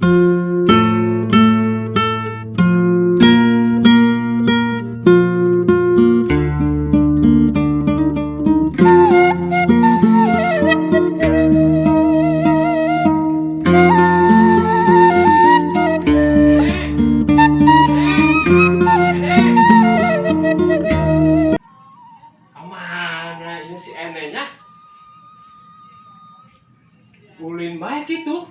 Kemana ini si enenya? Ulin baik itu.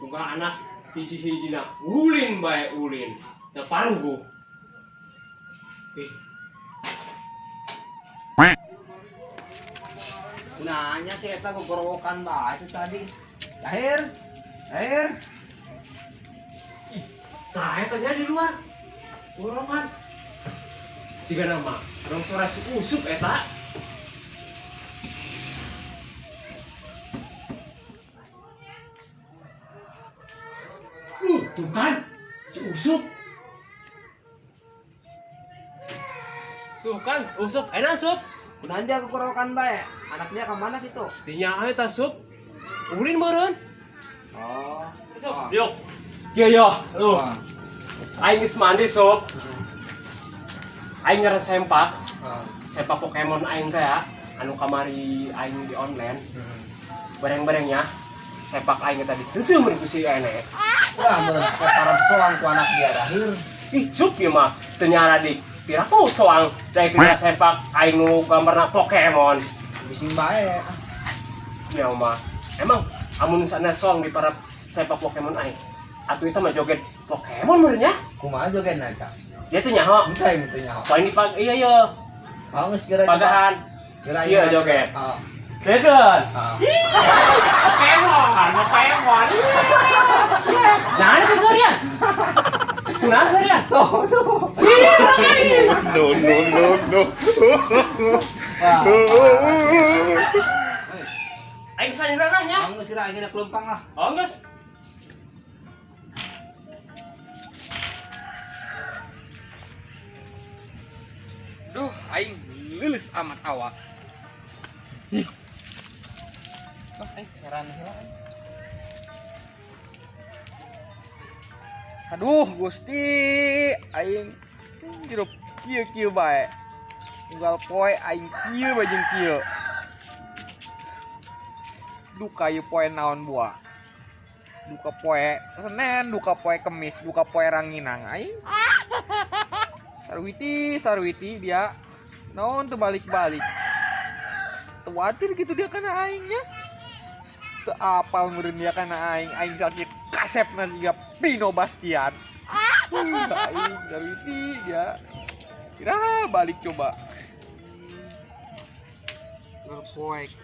Bukan anak hiji-hiji nak. Ulin baik ulin. Terparuh. Nanya sih eta gogorokan bae itu tadi. Lahir. Lahir. Saya tanya di luar. Gorokan. Siga nama. Orang suara si Usup eta. Tuh kan si Usup. Tuh kan Usup, enak Sup. Kunaon dia gogorokan bae? Anaknya ke mana gitu? Dinya eta Sup. Ulin meureun. Oh. Sup, yuk. Yo, lu. Oh. Aing geus mandi Sup. Aing ngeureun sempak. Oh. Sempak Pokemon aing teh ya. Anu kamari aing di online. Bareng-barengnya sepak aing tadi seuseuh meureun ku si ene. Wah, bener parah soang ku anak dia lahir. Ih, Sup ieu mah teu nyara dik. Pira ku soang dari pira sepak aing nu gambarna Pokemon. Bising bae. Ya mah. Emang amun sana soang di para sepak Pokemon aing. Atuh itu mah joget Pokemon meureunnya. Kumaha joget eta? Dia teh nyaho. Entah itu nyaho. Poin di pag iya ieu. Oh, geus kira Pagahan. Iya joget. Oh. Deun. Oh. Pokemon. Nah, ini seserian. Kunaon seserian? Tuh. No. Aing sanirana nya. Kamu sira aing kelumpang lah. Oh, geus. Duh, aing lulus amat awak. Heran sila. Aduh, Gusti, aing hirup kieu bae. Unggal poe aing kieu bajeng kieu. Duka ieu poe naon buah. Duka poe Senen, duka poe Kemis, duka poe Ranginang aing. Sarwiti dia naon teu balik-balik. Teu watir gitu dia kana aingnya. Teu apal meureun dia kana aing sakit kasepna juga Pino Bastian. Aing Sarwiti dia. Kira balik coba. Terpoek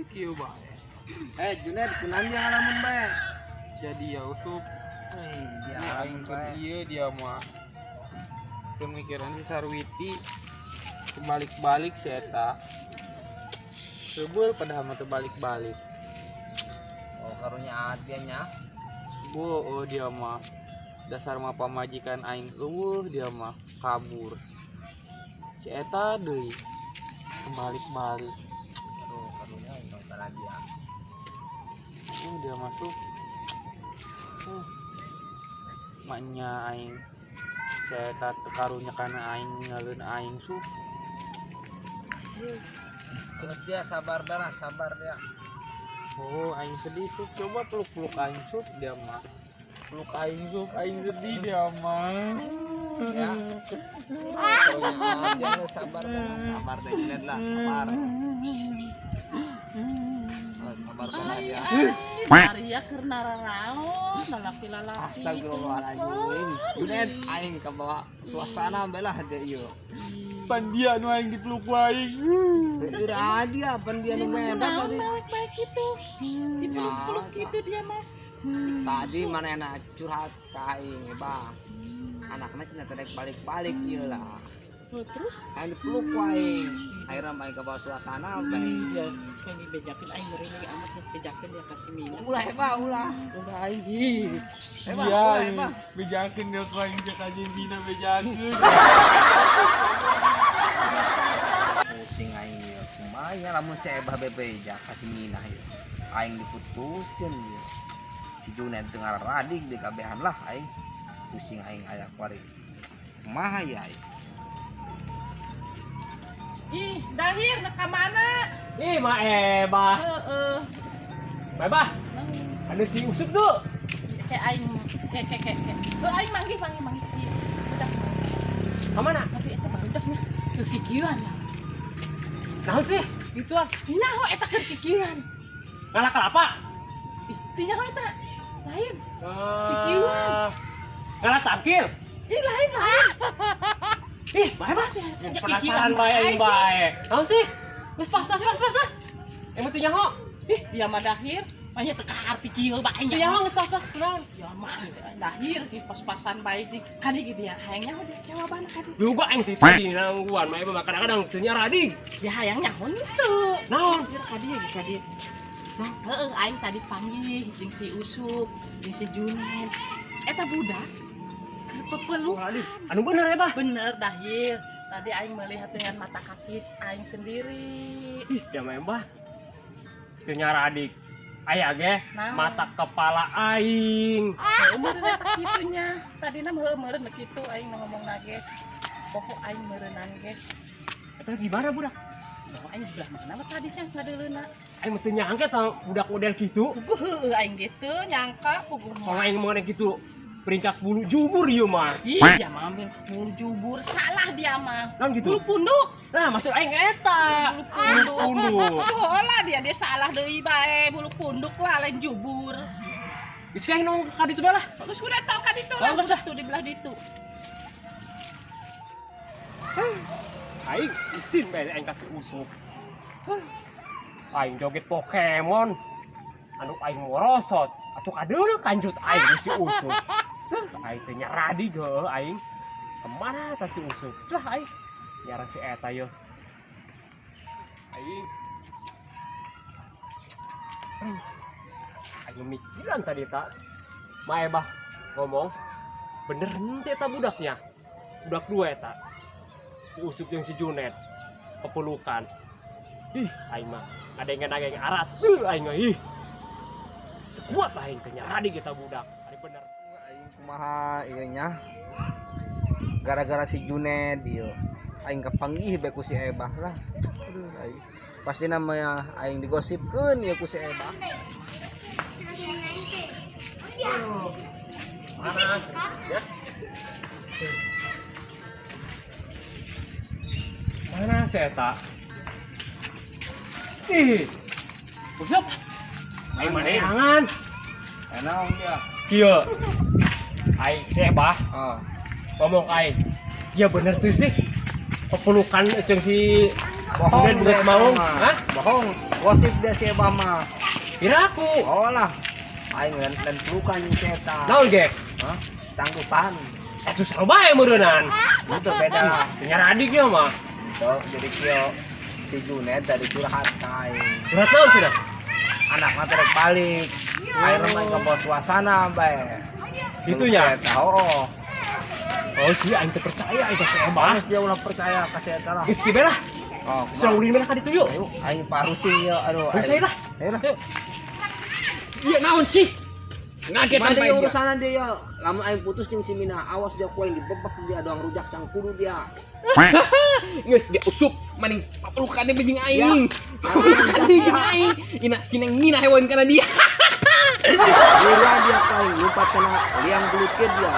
kieu bae. Junaid, kunaon dia ngalamun bae? Jadi ya Usup. Dia Aing ngalamun ke bae. dia mah. Pemikiran si Sarwiti kebalik-balik si eta. Sebel padahal mah terbalik-balik. Oh, karunya dia nya. Oh dia mah dasar mah pamajikan aing eueuh dia mah kabur. Si eta deui kebalik-balik. Tuh, karunya itu lagi ya. Dia masuk. Maknya aing saya tak karunya karena aing ngaleun aing Sup. Terus dia sabar dia. Oh aing sedih Sup, coba peluk aing Sup dia mah. Peluk aing Sup, aing sedih dia mah. Ya. Karunya dia sabar deh, Junaid lah, sabar. Sabar dia. Maria keur nararaon lalaki-lalaki. Astagfirullahaladzim. Junaid aing ke bawah suasana belah deh ieu. Pan dia nu aing dipeluk aing. Ira dia pan dia nu medan tadi. Baik-baik itu. Dipeluk-peluk gitu dia mah. Tadi mana enak curhat ka aing, Bang. Anakna cenah teh balik-balik ieu lah. Oh, terus Aing dipeluk wae. Akhirnya main ke bawah suasana bae. dia kayak dibejakin aing meureun amat bejakeun dia kasih minum. Ulah Eba, ulah. Udah aing ih. Eba, Iya, ulah Eba. bejakeun dia ku aing cek aja dina bejakeun. Pusing aing ieu. Kumaha lamun si Eba bebejak kasih minah ieu. Aing diputuskeun ieu. Si si Junet dengar radig di kabehan lah aing pusing aing aya kuari kumaha ya aing. Ih, Dahir nak ka mana? Ih, Maeba. Heeh. Maeba, ada si Usup tuh. Kayak aing kayak. Aing manggil si budak. Kemana? Tapi eta budaknya kekikiran ya. Naon sih? Gituan. Nyaho eta kekikiran. Ngalah kelapa. Ih, teu nyaho eta. Lain. Kikiran. Ngalah tangkil. Ih, lain. Ih, Maeba. Penasaran bae aing bae. Naon sih? Wes pas. Emang teu nyaho. Ih, dia mah Dahir. Banyak teka arti kieu bae Teu nya. nyaho geus pas beneran. Ya mah Dahir ki pas-pasan bae jeung kadi gitu ya. Hayangnya udah jawaban kadi. Juga aing teh di nangguan Maeba mah kadang-kadang teu nya radig. Ya hayang nyaho gitu. Naon? Kadi. Nah, aing tadi panggil jeung si Usup, jeung si Junet. Eta budak kepeluk. Radig. Anu bener ya, Bah? Bener Dahir. Tadi aing melihat dengan mata kaki aing sendiri. Ih, ya Maeba. Teu nya radig. Aya ge Naon? mata kepala aing. Meureun eta kitunya. Tadina meureun kitu aing ngomong nage. Pokok aing meureunnan ge. Eta di mana budak? Nah, aing belah mana mah tadinya ngadeuleuna. Aing mah teu nyangka tah budak model kitu. Puguh heueuh aing gitu nyangka puguh mah. Soalnya aing mengenai kitu peringkat bulu jubur ieu mah. Iya mah ambil bulu jubur, salah dia mah. Kan gitu. Bulu punduk. Nah, maksud aing eta. Bulu punduk. Oh lah dia salah deui bae, bulu punduk lah lain jubur. Geus aing nong ka ditu dah lah. Bagus udah tau kan itu Bagus dah. tuh di belah ditu. Aing isin bae aing kasih Usup. Aing joget Pokemon. Anu aing morosot. Atuh kadeuleu kanjut aing si Usup. Aing teh nya radig heuh aing. Kemana tah si Usup? Lah aing nyara si eta yo. Aing aing mikiran tadi tak Maeba ngomong bener henteu eta budaknya. Budak dua eta. Si Usup jeung si Junet kepelukan. Ih, aing mah ngadeng-ngadeng arat. Aing mah ih. Kuat lah aing teh nya radig eta budak. Ari bener. Aing kumaha ieu nya gara-gara si Junet ieu aing kapanggih bae ku si Ebah lah. Aduh aing pasti namanya aing digosipkeun ieu ku si Ebah. Panas ya. Mana si eta? Ih. Usup. Aing mah neangan. Enaon dia? Kieu. Aing si Ebah Oh, ngomong aing. Ya bener tuh sih. Pepelukan jeung si Junet budak maung. Hah? Bohong. Gosip dia si Ebah mah. Kira aku. Oh lah. Aing dan pelukan jeung si eta. Naon ge? Hah? Tanggupan. Atuh saru bae meureunnan. Itu beda. Nya radig ya mah. Tuh, jadi kio si Junet dari curhat ka aing. Curhat naon sih dah? Anak mah terus balik. Aing mah ngebawa suasana bae. Gitu ya? Oh. Oh sih aing teu percaya aing ka si Ebah. Panas dia ulah percaya ka si eta lah. Geus kieu lah. Oh, Sudah ulin mereka di tuyuk. ayo aing parusin ya aduh. Ayo saya lah. Ayo lah. Iya naon sih? Ngaget Mana sampai dia dia. urusanan dia ya. Lama aing putus jeung si Mina, awas dia poin dibebak dia doang rujak cangkudu dia. Geus dia Usup maning papelukannya jeung aing. Kan dia jeung aing. Ina sineng Mina hewan kana dia. Dia dia poin lompat kena liang belukir dia.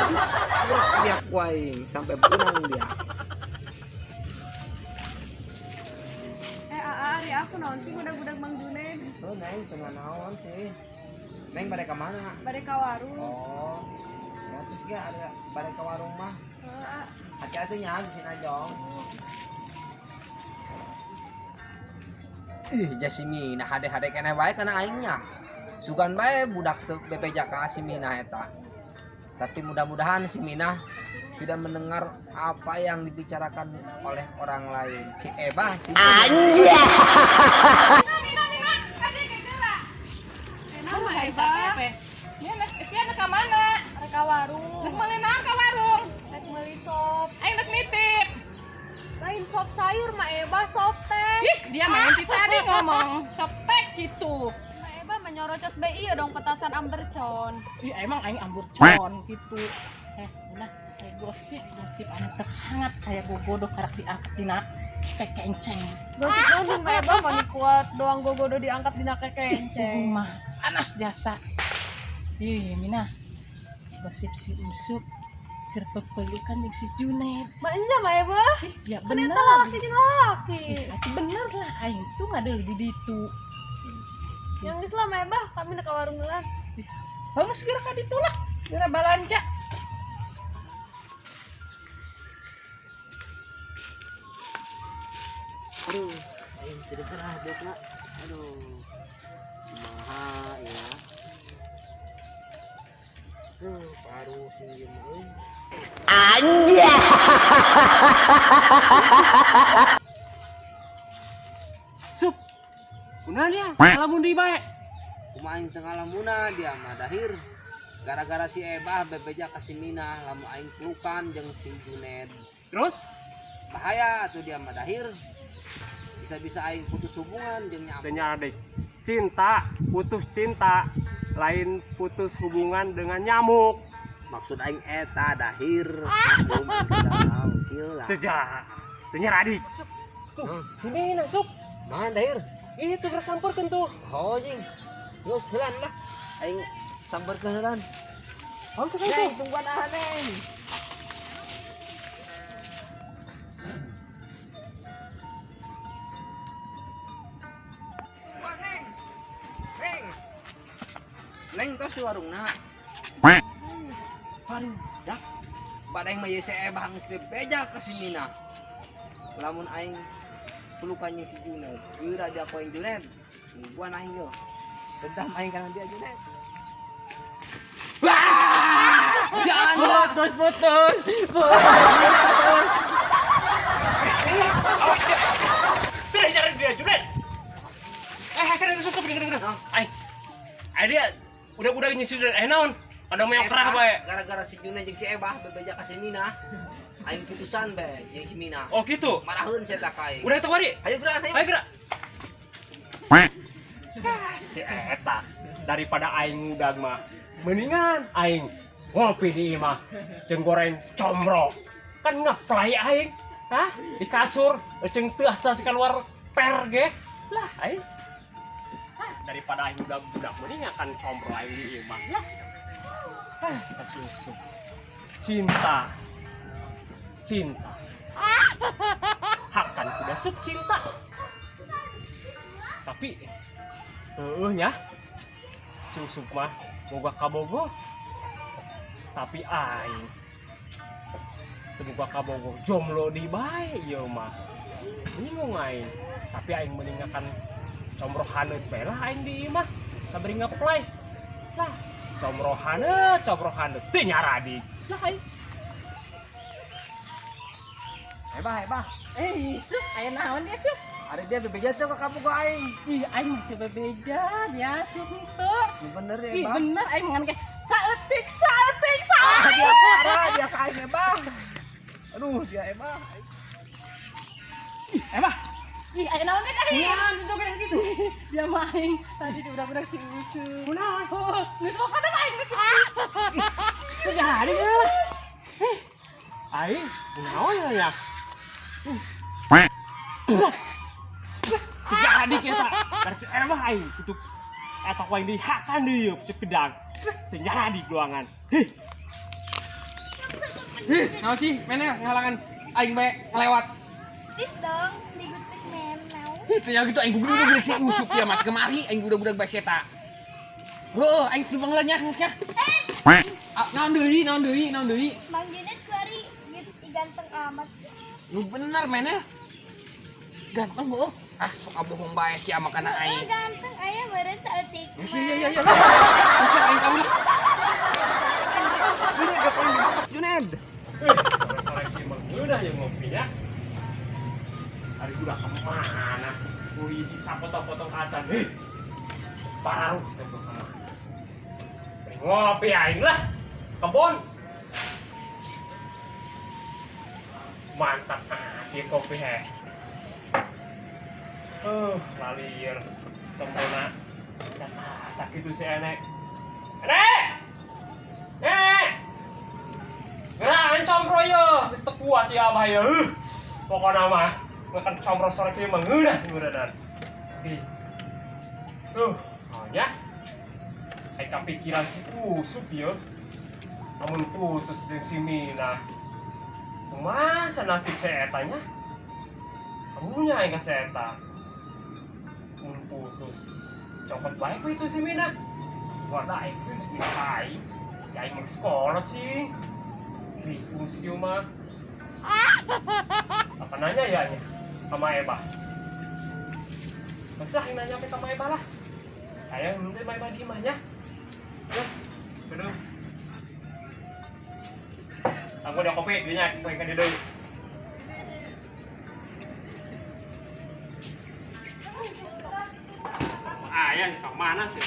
Dia poin sampai punang dia. Ari aku naon sih budak-budak Mang Junet Oh, Neng, tengah naon sih. Neng bade ka mana? bade ka warung. Oh. Ya terus ge ada bade ka warung mah. Heeh. Hati-hati nya di sini aja. Jasimi nah hade-hade keneh bae kana aing nya. Sugan bae budak teu bebeja ka si Mina eta. Tapi mudah-mudahan si Mina tidak mendengar apa yang dibicarakan oleh orang lain. Si Ebah, si Mina. Enak mah Eba. Ya sia ka mana? Ari ka warung. Rek meuli naon ka warung? Rek meuli sop. Aing rek nitip. Lain sop sayur mah Eba, sop teh. Ih, dia main ti tadi ngomong sop tek gitu. Mah Eba mah nyorocos BI ya dong petasan ambercon. Ih, emang aing amburcon gitu. Nah, kayak gosip anu terhangat kayak gogodo karak diangkat dina kekenceng. Gosip nunjung kayak bang mau kuat doang gogodo diangkat di nake kenceng. Mah panas jasa. Ih, Mina. Gosip si Usup keur pepelukan jeung si Junet. Mbak Enya mah ya bah. Ya Bener bener. laki jeung laki. Ih, bener lah aing tuh ngadeuh di ditu. Yang Islam ya bah, kami nak ke warung gelas. Bangun segera ka ditu lah. Geura balanja. Aduh, aing tidak gerah deh kak. Aduh, maha ya. Baru sih euy. Sup. Kunaon dia? Ngalamun di bae. Kumain tengah lamuna dia mah dahir. Gara-gara si Ebah bebeja ka si Mina lamun aing pelukan jeung si Junet. Terus Bahaya tuh dia mah dahir. Bisa-bisa aing putus hubungan jeung nyamuk. tanya adik. Cinta, putus cinta, lain putus hubungan dengan nyamuk. Maksud aing eta dahir. Maklum kita kieu lah. Tejas. Tanya adik. Tuh, sini masuk. Mana dahir? Itu bersamperkeun tuh. Oh jing. Geus heulan lah. Aing samperkeun heulan. Haus sekali tuh. Neng, tungguan Neng. Neng. Neng. Neng tos di warungna. Haruh, dak. Badeng mah ye Ebah geus bebeja ka si Mina. Lamun aing pelukan jeung si Junet. Geura dia poin Junet. Tungguan aing yo. Dendam aing kana dia Junet. Jangan putus. Tidak cara dia Junet. Kada masuk ke bener-bener. Ai. Ai dia udah nyisir naon? Ada meok kerah bae. Gara-gara si Junet jeung si Ebah bebeja ka si Mina. Aing putusan bae jeung si Mina. Oh gitu. Maraheun saya tak aing. Udah itu mari. Ayo gerak nih. Ayo gerak. Si eta daripada aing udag mah mendingan aing ngopi di imah jeung goreng comro. Kan ngeplay aing. Hah? Di kasur jeung teu asa keluar per ge. Lah aing. Daripada aing udag-udag mendingan kan comro aing di imah. Lah. Kita susu. Cinta. Hakan kuda sub cinta. Tapi nya susuk mah boga kabogo. Tapi aing teu boga kabogo jomblo di bae ieu mah. Bingung aing. Tapi aing meninggalkan comroh haneut bae lah aing di imah. Sabari ngeplay. Lah, comroh haneut teu nyaradi. Lah aing. Ebah. Sup, aya naon dia, Sup? Ada dia bebeja tuh ke kamu ke aing. Ih, aing masih bebeja dia, Sup henteu. Bener ya, Ih, Ebah. bener aing ngan ge saeutik. Dia parah dia ke aing Ebah. Aduh, dia Ebah. Emah, Ih, aya naon deh aing? kunaon itu kayak gitu? Dia mah aing tadi budak-budak si Usup. Kunaon? Oh, geus mau kana aing ge. Teu jadi ya. Aing, kunaon ya? Jadi kita versi Emah aing untuk eta ku aing dihakan deui cek gedang. Teu jadi doangan. Naon sih? Meneh ngalangan aing bae ngelewat. Tis dong, di good pick man now. Itu ya gitu aing gugu udah si Usup ya mas kemari aing budak-budak bae eta. Oh, aing sumpah ngelanya nya. Naon deui? Bang Junet kuari gitu ganteng amat sih. Lu bener meneh. Ganteng oh. Ah, sok abohong bae sia makana aing. Ganteng aya meureun saeutik. Ya. Bisa aing kamu lah. Juned. Sore-sore sih udah ya ngopinya. Hari udah kemana sih? Wih, disapotong-potong acan. Baru kita kemana? Ngopi aing lah. Kebon. Mantap aja kopi he. Lalir. Cembona. Dan masak itu si Enek. Enek! Enek! Nah, combro yo, wis teu kuat ya abah ya. Pokona mah makan combro sore kieu mah ngeunah ngeureunana. Ih. Ya. Ai kapikiran si Usup ya. Namun putus jeung si Mina. Masa nasib saya etanya? Kamunya aing ka eta. Mun putus. Copot bae ku itu si Mina. Wadah aing geus si Mina bae. Ya aing mah sekolah cing. Bingung si Dio mah. Apa nanya ya nya sama Eba? Masa yang nanya sama Eba lah. Ayah nanti sama Eba di imahnya. Terus, bener. Aku udah kopi, dia nyak, saya kan dia doi. Ayah, kau mana sih?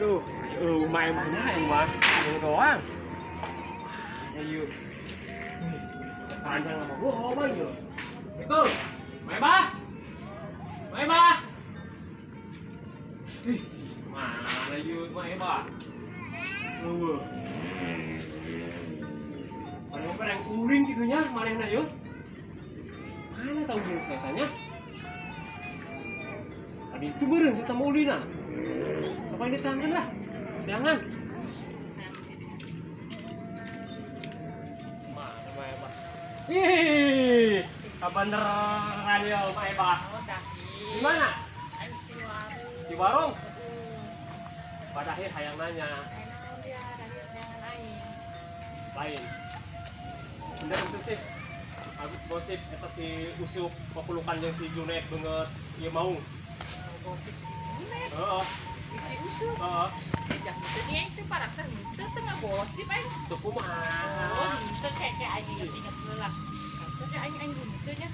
Tuh, main yang mah, yang doang. Ayo. Panjang lama gua apa ya? Itu. Maeba. Ih, mana yuk Maeba? Pada yang uring gitunya, mana yuk? Mana tahu dulu saya tanya? Tadi itu beren saya tamu ulina. Siapa yang ditangkan lah? Jangan. Ih, beneran ya Mak Eba. Di mana? Di warung. Pada akhir hayang nanya. Lain. Bener itu sih. Aku gosip eta si Usup pepelukan jeung si Junet banget. Ieu mau. Gosip si Junet. Heeh. Si Usup. Heeh. Ejak dia itu paraksan itu tengah gosip aing. Teu kumaha. Oh, itu kayak aing ingat heula. Saja aing gitu nya.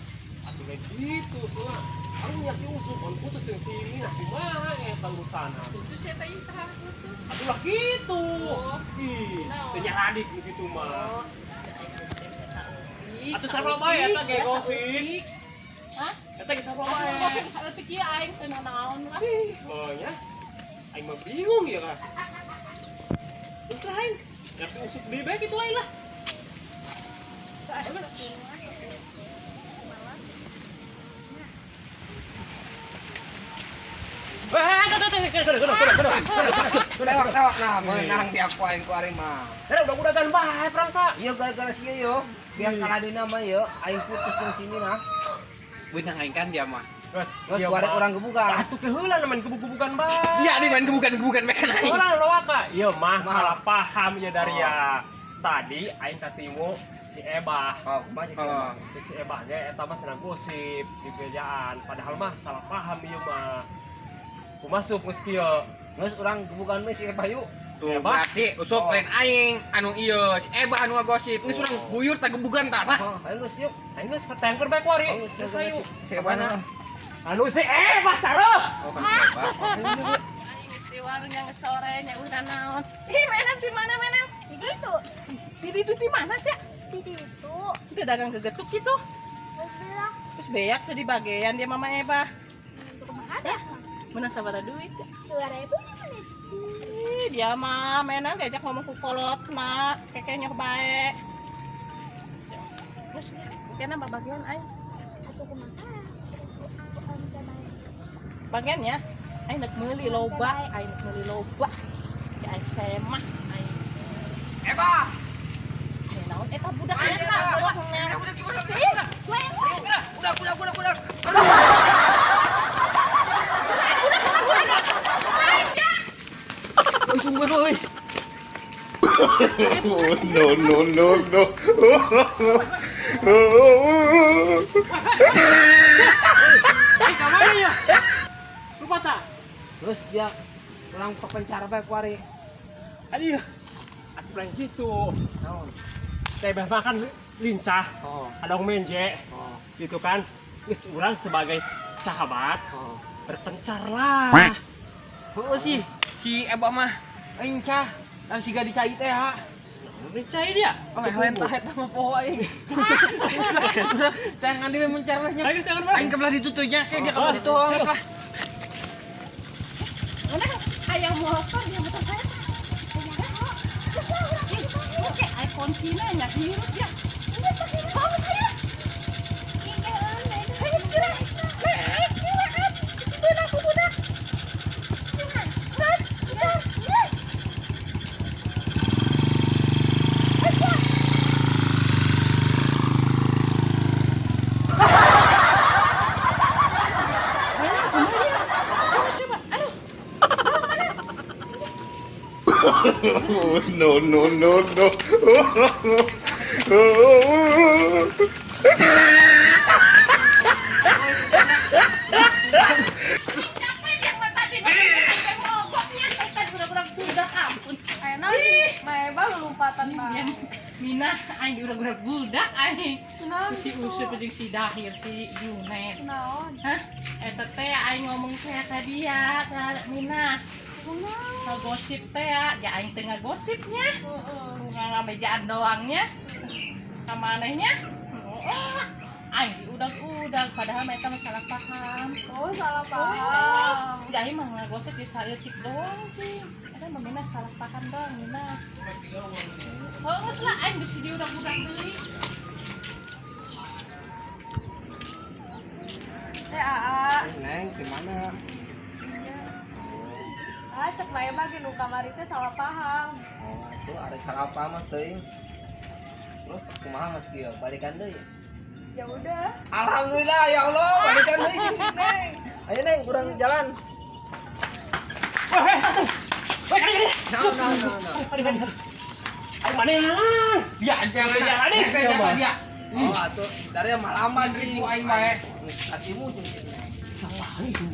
Atuh kayak gitu soalnya. Aku nya si Usup on putus jeung si Mina kumaha eta urusana. Putus ya teh tah putus. Atuh lah gitu. Oh. Ih, Naon? teu nyahadik gitu mah. Oh. Atuh sarua bae eta ge gosip. Hah? Eta ge sarua bae. Gosip saeutik ieu aing teu naon lah. Oh ya. Aing mah bingung ya kan. Terus lain. Yang si Usup di bae kitu aing lah. Saya mas. Lewat nah menang di aku aing ku ari mah. Udah gan bae perangsa. Ieu gara-gara si ieu biar kalah dina mah ieu aing putus jeung si Mina. Beunang aing kan dia mah. Geus warek urang gebugan. Atuh teh heula naman gebuk-gebukan bae. Iya di main gebukan mekan aing. Urang loaka. Ieu mah salah paham ya dari ya. Tadi aing katimu si Eba. Oh, kumaha Oh. Si Eba ge eta mah senang gosip di bejaan. Padahal mah salah paham ieu mah. Ku masuk geus kieu. Geus urang gebugan we si Bayu. Tuh Eba? berarti Usup lain aing anu ieu si Eba anu ngagosip. Geus urang buyur tah gebugan tah. Oh, ayo geus yuk. Aing geus katengker bae kuari. Oh, geus Geus ayo. si Eba. Anu si Eba cara. Oh kan si Eba. Aing geus di warung yang sore nya udah naon. Ih, mainan di mana mainan? Di ditu. Di ditu di mana sih? Di situ. Itu dagang gegetuk gitu. Belah. Terus beyak tuh di bagian dia Mama Eba. Untuk kumaha dah? Menang sabaraha duit. 2.000 nya menit. Ih, dia mah mainan diajak ngomong ku kolotna, kekenya bae. Terus kena bagian aing. Atau kumaha? Bagian ya. Aing nek meuli loba, aing nek meuli loba. Ya aing semah aing. Eba. Aing naon eta budak Aing eta Eba. budak ngene. Udah gimana? Ih, Budak. Oi, sungguh oi. No. Ka mana ya? Lupa tak? Terus dia urang pepencar bae ku ari. Aduh. Aku bilang gitu. Naon? Saya bahkan lincah. Oh. Ada menje. Oh. Gitu kan. Geus urang sebagai sahabat Oh. berpencar lah. Heueuh sih si Eba mah aing cah dan siga dicai teh ha. Mencai dia. Oh, lentah eta mah poho aing. Geus lah. Jangan dia mencar lah nya. Ayo jangan Aing kebelah ditutunya kayak dia kebelah ditu geus lah. Ayah motor dia motor saya. Oke, iPhone Cina nggak hirup ya. Bagus saya. Ayo segera. Naik, silakan. Situ aku budak. Gas, gas, gas. Asya. Coba. Aduh. No, no, no, no. Enak sih, Maeba lompatan banget. Mina, aing udah budak aing. Kenapa? Si Usep jeung si Dahir si Junet. Naon? Hah? Eta teh aing ngomong teh ka dia, teh Mina. Ngagosip teh ya, aing teh ngagosipnya. Bunga ngamejaan doangnya. Ka manehnya? Aing diudag-udag padahal mereka mah salah paham. Oh, salah paham. Jadi mah ngagosip di saeutik doang sih. Eta mah Mina salah paham doang, Mina. Oh, geus lah aing bisi diudag-udag deui. Aa. Neng gimana? Cek Maeba ge nu kamari teh salah paham. Oh tuh ada salah apa mah teuing. Terus kumaha geus kieu balikan deui. Ya udah. Alhamdulillah ya Allah balikan deui jeung si Neng. Ayo Neng kurang jalan. Woi, kali. Nah. Ayo mana? Dia jangan Dia tadi. jasa dia. Oh atuh dari malaman ribu aing bae. Hatimu jeung si Neng.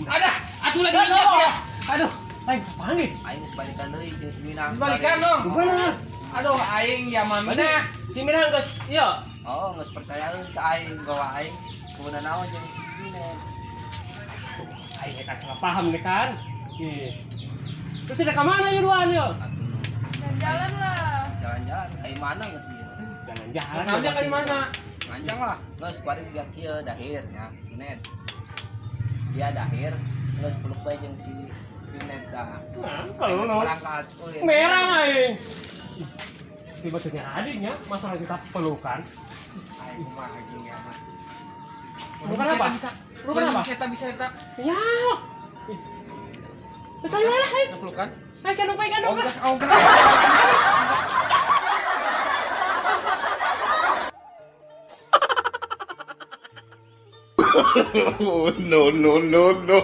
Ada, atuh lagi ingat ya. Aduh, Ayo panggil. Aing geus balikan deui jeung si Minang. balikan dong. Gimana? Aduh, aing ya mamina. Si Minang geus iya. Oh geus percayaeun ka aing bahwa aing kumaha naon jeung si Junet. Ayo kan salah paham nih kan. Ih. Terus udah kemana ya duaan ya? Jalan lah. Jalan-jalan aing mana geus ieu? Jalan-jalan. Nanya ke mana? Panjang lah, geus bari dia kieu Dahir nya, Junet. Dia Dahir geus peluk bae jeung si Junet dah. Nah, kalau no. Berangkat kulit. Merah aing. Tiba-tiba adiknya masalah kita pelukan. Aing mah anjing ya mah. Pelukan apa? Pelukan apa? Bisa eta. Ya. Terus ayo lah, ayo. Pelukan. Ayo kandung, ayo kandung. No, no, no, no.